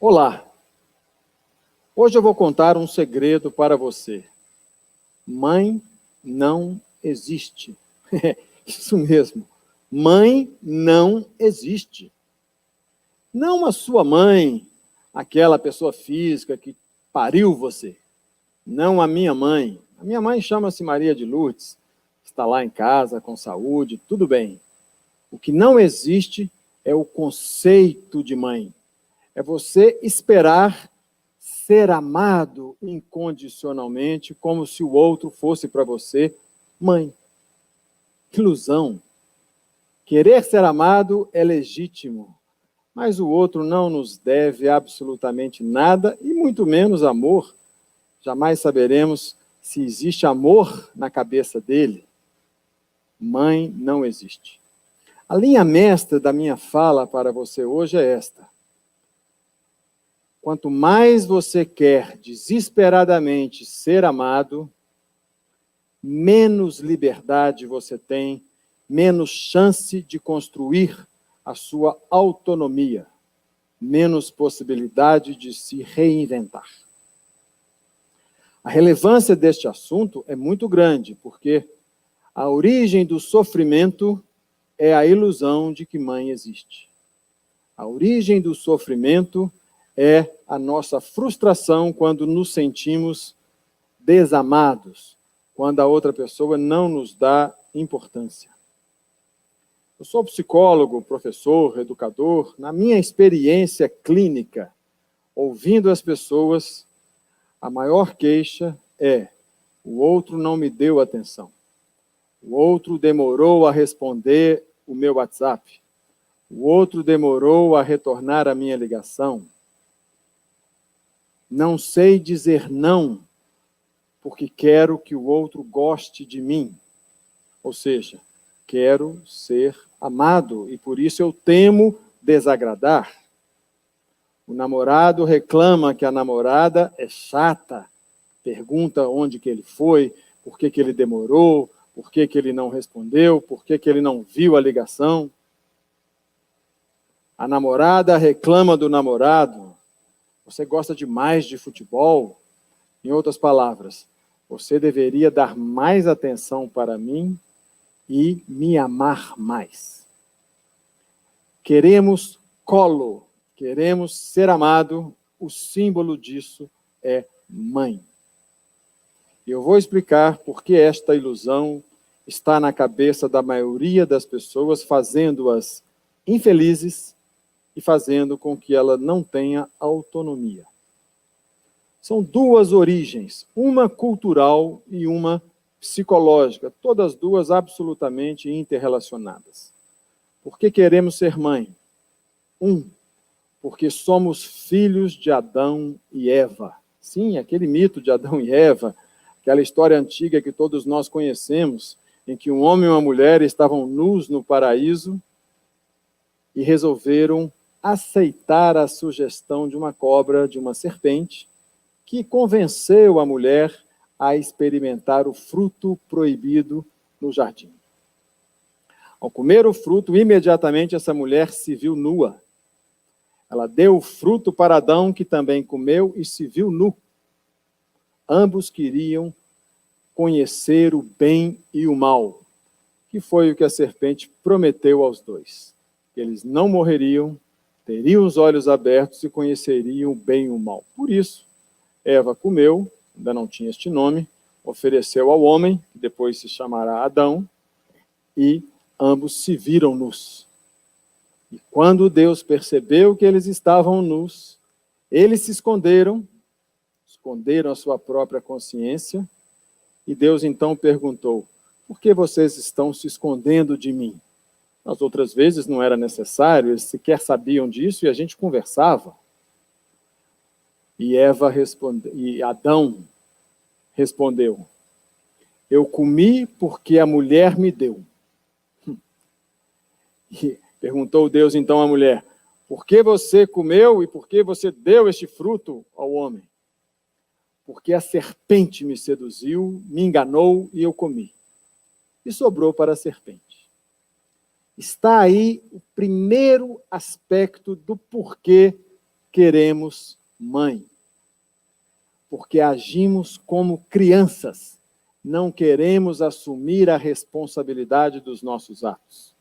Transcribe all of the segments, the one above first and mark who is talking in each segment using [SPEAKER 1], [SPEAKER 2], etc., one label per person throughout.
[SPEAKER 1] Olá, hoje eu vou contar um segredo para você. Mãe não existe. Isso mesmo, mãe não existe. Não a sua mãe, aquela pessoa física que pariu você. Não a minha mãe. A minha mãe chama-se Maria de Lourdes, está lá em casa, com saúde, tudo bem. O que não existe é o conceito de mãe. É você esperar ser amado incondicionalmente, como se o outro fosse para você mãe. Ilusão. Querer ser amado é legítimo, mas o outro não nos deve absolutamente nada, e muito menos amor. Jamais saberemos se existe amor na cabeça dele. Mãe não existe. A linha mestra da minha fala para você hoje é esta. Quanto mais você quer desesperadamente ser amado, menos liberdade você tem, menos chance de construir a sua autonomia, menos possibilidade de se reinventar. A relevância deste assunto é muito grande, porque a origem do sofrimento é a ilusão de que mãe existe. A origem do sofrimento é a nossa frustração quando nos sentimos desamados, quando a outra pessoa não nos dá importância. Eu sou psicólogo, professor, educador. Na minha experiência clínica, ouvindo as pessoas, a maior queixa é: o outro não me deu atenção. O outro demorou a responder o meu WhatsApp. O outro demorou a retornar a minha ligação. Não sei dizer não, porque quero que o outro goste de mim. Ou seja, quero ser amado e por isso eu temo desagradar. O namorado reclama que a namorada é chata, pergunta onde que ele foi, por que que ele demorou, por que que ele não respondeu, por que que ele não viu a ligação. A namorada reclama do namorado. Você gosta demais de futebol? Em outras palavras, você deveria dar mais atenção para mim e me amar mais. Queremos colo, queremos ser amado, o símbolo disso é mãe. E eu vou explicar por que esta ilusão está na cabeça da maioria das pessoas, fazendo-as infelizes e fazendo com que ela não tenha autonomia. São duas origens, uma cultural e uma psicológica, todas duas absolutamente interrelacionadas. Por que queremos ser mãe? Porque somos filhos de Adão e Eva. Sim, aquele mito de Adão e Eva, aquela história antiga que todos nós conhecemos, em que um homem e uma mulher estavam nus no paraíso e resolveram aceitar a sugestão de uma cobra, de uma serpente, que convenceu a mulher a experimentar o fruto proibido no jardim. Ao comer o fruto, imediatamente essa mulher se viu nua. Ela deu o fruto para Adão, que também comeu, e se viu nu. Ambos queriam conhecer o bem e o mal, que foi o que a serpente prometeu aos dois. Que eles não morreriam, teriam os olhos abertos e conheceriam o bem e o mal. Por isso, Eva comeu, ainda não tinha este nome, ofereceu ao homem, que depois se chamará Adão, e ambos se viram nus. E quando Deus percebeu que eles estavam nus, eles se esconderam a sua própria consciência, e Deus então perguntou: por que vocês estão se escondendo de mim? Nas outras vezes não era necessário, eles sequer sabiam disso e a gente conversava. E Adão respondeu: eu comi porque a mulher me deu. E perguntou Deus então à mulher: por que você comeu e por que você deu este fruto ao homem? Porque a serpente me seduziu, me enganou e eu comi. E sobrou para a serpente. Está aí o primeiro aspecto do porquê queremos mãe. Porque agimos como crianças. Não queremos assumir a responsabilidade dos nossos atos.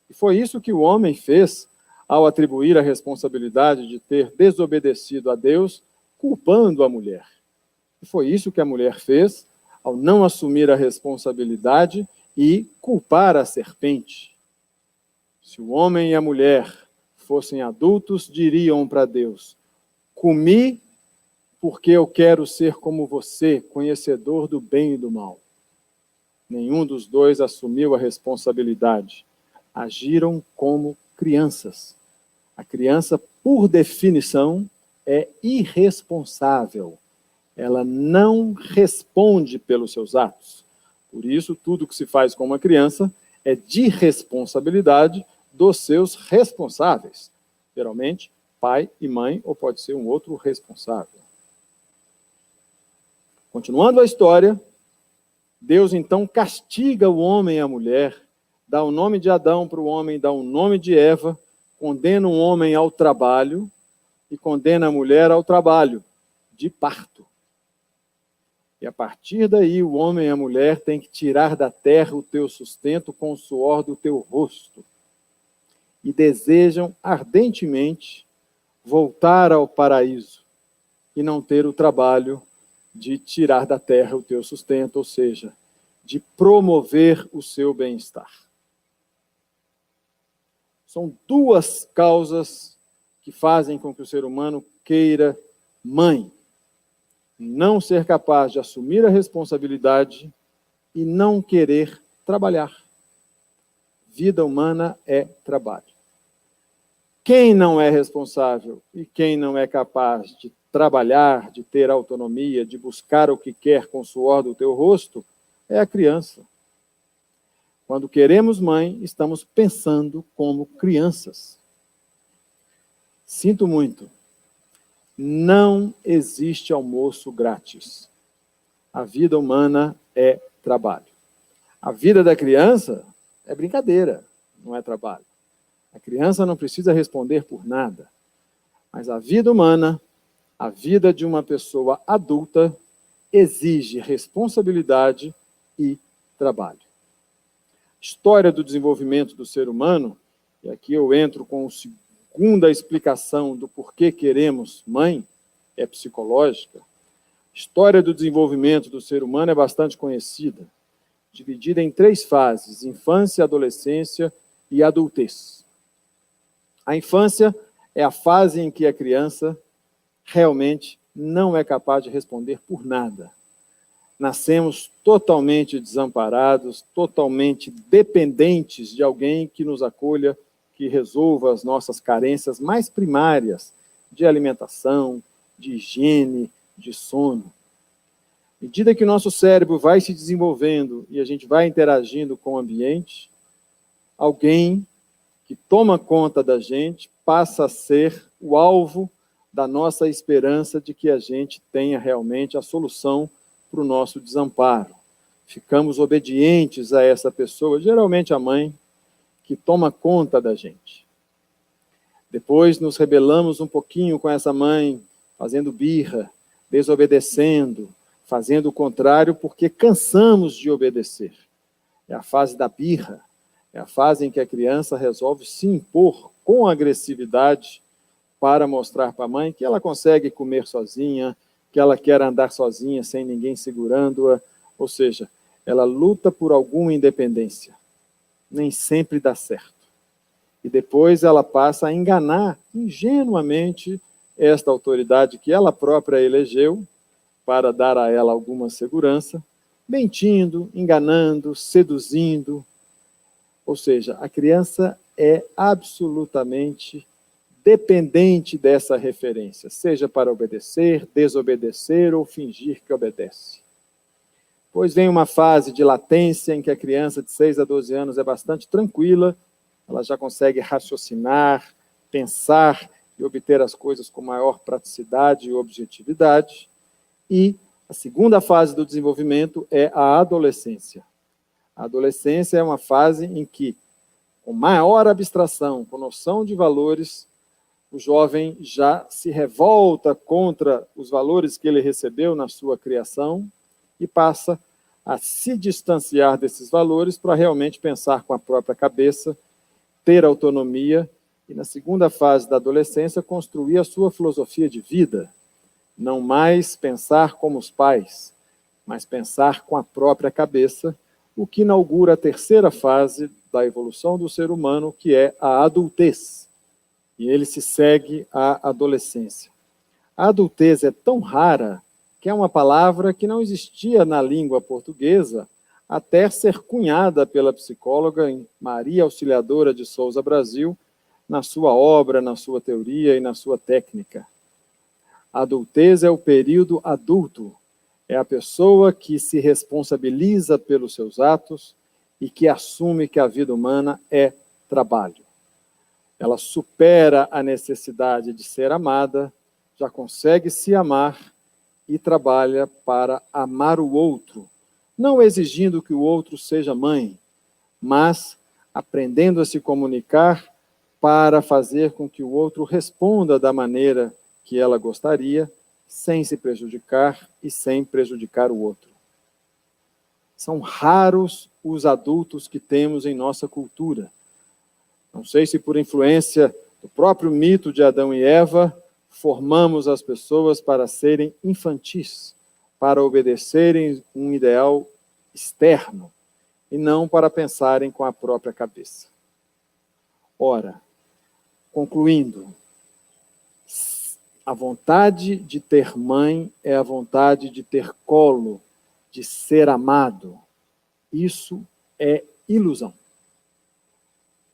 [SPEAKER 1] E foi isso que o homem fez ao atribuir a responsabilidade de ter desobedecido a Deus, culpando a mulher. E foi isso que a mulher fez ao não assumir a responsabilidade e culpar a serpente. Se o homem e a mulher fossem adultos, diriam para Deus: comi porque eu quero ser como você, conhecedor do bem e do mal. Nenhum dos dois assumiu a responsabilidade. Agiram como crianças. A criança, por definição, é irresponsável. Ela não responde pelos seus atos. Por isso, tudo que se faz com uma criança é de responsabilidade dos seus responsáveis. Geralmente, pai e mãe, ou pode ser um outro responsável. Continuando a história, Deus então castiga o homem e a mulher, dá o nome de Adão para o homem, dá o nome de Eva, condena o homem ao trabalho e condena a mulher ao trabalho de parto. E a partir daí, o homem e a mulher têm que tirar da terra o teu sustento com o suor do teu rosto. E desejam ardentemente voltar ao paraíso e não ter o trabalho de tirar da terra o teu sustento, ou seja, de promover o seu bem-estar. São duas causas que fazem com que o ser humano queira mãe. Não ser capaz de assumir a responsabilidade e não querer trabalhar. Vida humana é trabalho. Quem não é responsável e quem não é capaz de trabalhar, de ter autonomia, de buscar o que quer com o suor do teu rosto, é a criança. Quando queremos mãe, estamos pensando como crianças. Sinto muito. Não existe almoço grátis. A vida humana é trabalho. A vida da criança é brincadeira, não é trabalho. A criança não precisa responder por nada. Mas a vida humana, a vida de uma pessoa adulta, exige responsabilidade e trabalho. História do desenvolvimento do ser humano, e aqui eu entro com a segunda explicação do porquê queremos mãe, é psicológica. História do desenvolvimento do ser humano é bastante conhecida, dividida em 3 fases: infância, adolescência e adultez. A infância é a fase em que a criança realmente não é capaz de responder por nada. Nascemos totalmente desamparados, totalmente dependentes de alguém que nos acolha, que resolva as nossas carências mais primárias de alimentação, de higiene, de sono. À medida que o nosso cérebro vai se desenvolvendo e a gente vai interagindo com o ambiente, alguém que toma conta da gente passa a ser o alvo da nossa esperança de que a gente tenha realmente a solução para o nosso desamparo. Ficamos obedientes a essa pessoa, geralmente a mãe, que toma conta da gente. Depois nos rebelamos um pouquinho com essa mãe, fazendo birra, desobedecendo, fazendo o contrário, porque cansamos de obedecer. É a fase da birra, é a fase em que a criança resolve se impor com agressividade para mostrar para a mãe que ela consegue comer sozinha, que ela quer andar sozinha sem ninguém segurando-a, ou seja, ela luta por alguma independência. Nem sempre dá certo. E depois ela passa a enganar ingenuamente esta autoridade que ela própria elegeu para dar a ela alguma segurança, mentindo, enganando, seduzindo. Ou seja, a criança é absolutamente dependente dessa referência, seja para obedecer, desobedecer ou fingir que obedece. Depois vem uma fase de latência em que a criança de 6 a 12 anos é bastante tranquila, ela já consegue raciocinar, pensar e obter as coisas com maior praticidade e objetividade. E a segunda fase do desenvolvimento é a adolescência. A adolescência é uma fase em que, com maior abstração, com noção de valores, o jovem já se revolta contra os valores que ele recebeu na sua criação e passa a se distanciar desses valores para realmente pensar com a própria cabeça, ter autonomia e, na segunda fase da adolescência, construir a sua filosofia de vida. Não mais pensar como os pais, mas pensar com a própria cabeça, o que inaugura a terceira fase da evolução do ser humano, que é a adultez. E ele se segue à adolescência. A adultez é tão rara que é uma palavra que não existia na língua portuguesa até ser cunhada pela psicóloga Maria Auxiliadora de Souza Brasil, na sua obra, na sua teoria e na sua técnica. A adultez é o período adulto, é a pessoa que se responsabiliza pelos seus atos e que assume que a vida humana é trabalho. Ela supera a necessidade de ser amada, já consegue se amar e trabalha para amar o outro, não exigindo que o outro seja mãe, mas aprendendo a se comunicar para fazer com que o outro responda da maneira que ela gostaria, sem se prejudicar e sem prejudicar o outro. São raros os adultos que temos em nossa cultura. Não sei se por influência do próprio mito de Adão e Eva, formamos as pessoas para serem infantis, para obedecerem um ideal externo e não para pensarem com a própria cabeça. Ora, concluindo, a vontade de ter mãe é a vontade de ter colo, de ser amado. Isso é ilusão.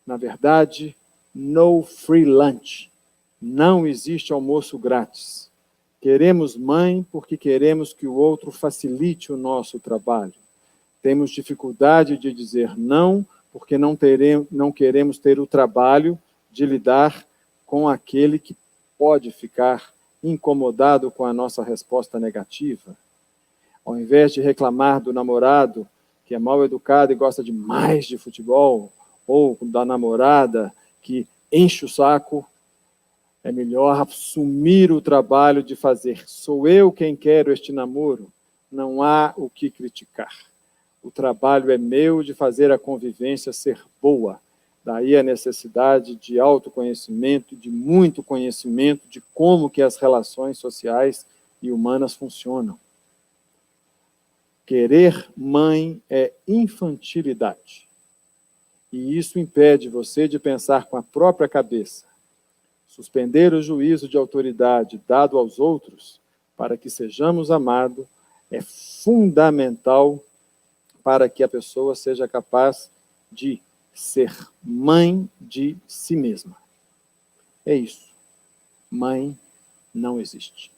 [SPEAKER 1] Na verdade, no free lunch. Não existe almoço grátis. Queremos mãe porque queremos que o outro facilite o nosso trabalho. Temos dificuldade de dizer não porque não queremos ter o trabalho de lidar com aquele que pode ficar incomodado com a nossa resposta negativa. Ao invés de reclamar do namorado, que é mal educado e gosta demais de futebol, ou da namorada, que enche o saco, é melhor assumir o trabalho de fazer. Sou eu quem quero este namoro, não há o que criticar. O trabalho é meu de fazer a convivência ser boa. Daí a necessidade de autoconhecimento, de muito conhecimento de como que as relações sociais e humanas funcionam. Querer mãe é infantilidade. E isso impede você de pensar com a própria cabeça. Suspender o juízo de autoridade dado aos outros para que sejamos amados é fundamental para que a pessoa seja capaz de ser mãe de si mesma. É isso. Mãe não existe.